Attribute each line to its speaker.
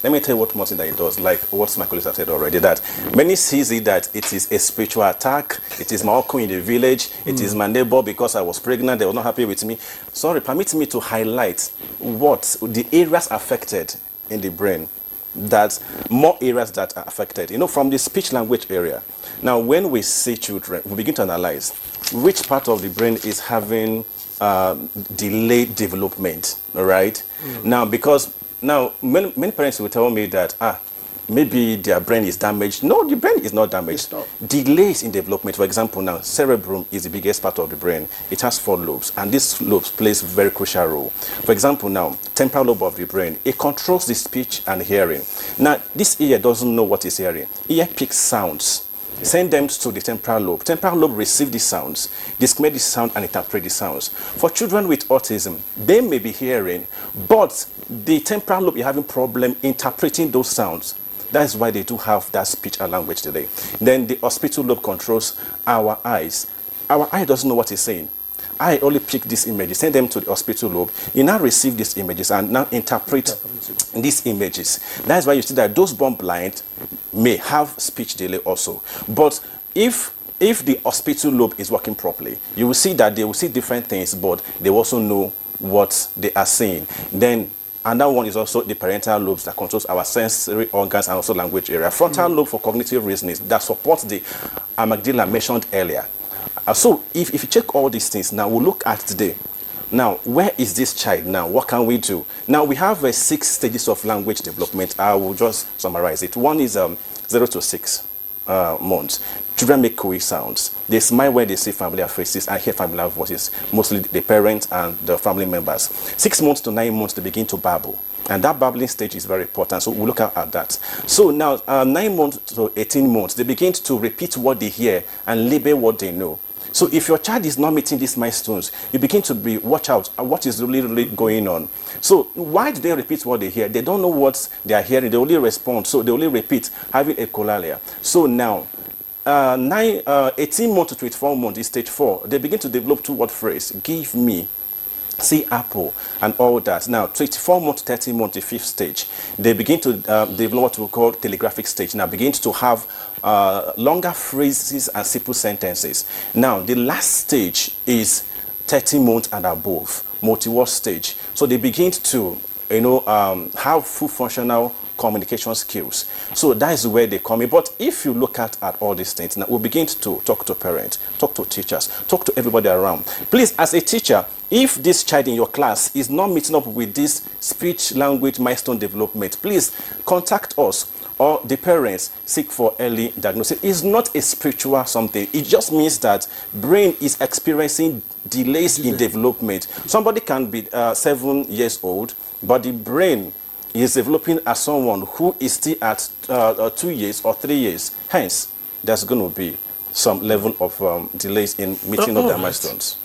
Speaker 1: let me tell you what one thing that it does, like what my colleagues have said already, that many sees it that it is a spiritual attack, it is my uncle in the village, it is my neighbor because I was pregnant, they were not happy with me. Sorry, permit me to highlight what the areas affected in the brain, that more areas that are affected, from the speech language area. Now, when we see children, we begin to analyze which part of the brain is having delayed development, all right? Now, because many parents will tell me that, maybe their brain is damaged. No, the brain is not damaged. Delays in development. For example, now, cerebrum is the biggest part of the brain. It has 4 lobes, and these lobes plays a very crucial role. For example, now, temporal lobe of the brain, it controls the speech and hearing. Now, this ear doesn't know what is hearing. Ear picks sounds, send them to the temporal lobe. Temporal lobe receive the sounds, discriminate the sound, and interpret the sounds. For children with autism, they may be hearing, but the temporal lobe is having problem interpreting those sounds. That is why they do have that speech and language today. Then the occipital lobe controls our eyes. Our eye doesn't know what it's saying. I only pick these images, send them to the occipital lobe. You now receive these images and now interpret these images. That's why you see that those born blind may have speech delay also. But if the occipital lobe is working properly, you will see that they will see different things, but they also know what they are saying. Then another one is also the parental lobes that controls our sensory organs and also language area. Frontal lobe for cognitive reasoning that supports the amygdala mentioned earlier. So if you check all these things, now we'll look at today. Now, where is this child now? What can we do? Now, we have 6 stages of language development. I will just summarize it. One is 0 to 6 months. Children make cooey sounds. They smile when they see familiar faces and hear familiar voices, mostly the parents and the family members. 6 months to 9 months, they begin to babble. And that babbling stage is very important, so we'll look at that. So now, 9 months to 18 months, they begin to repeat what they hear and label what they know. So if your child is not meeting these milestones, you begin to watch out what is really going on. So why do they repeat what they hear? They don't know what they are hearing. They only respond. So they only repeat, having echolalia. So now, 18 months to 24 months is stage 4. They begin to develop 2-word phrase, give me, see apple, and all that. Now, 24 months to 30 months, the 5th stage, they begin to develop what we call telegraphic stage. Now, begin to have longer phrases and simple sentences. Now, the last stage is 30 months and above, multi-word stage. So they begin to, have full functional communication skills. So that is where they come in. But if you look at all these things, now we'll begin to talk to parents, talk to teachers, talk to everybody around. Please, as a teacher, if this child in your class is not meeting up with this speech language milestone development, please contact us or the parents, seek for early diagnosis. It's not a spiritual something. It just means that brain is experiencing delays in development. Somebody can be 7 years old, but the brain is developing as someone who is still at 2 years or 3 years. Hence, there's going to be some level of delays in meeting of their milestones.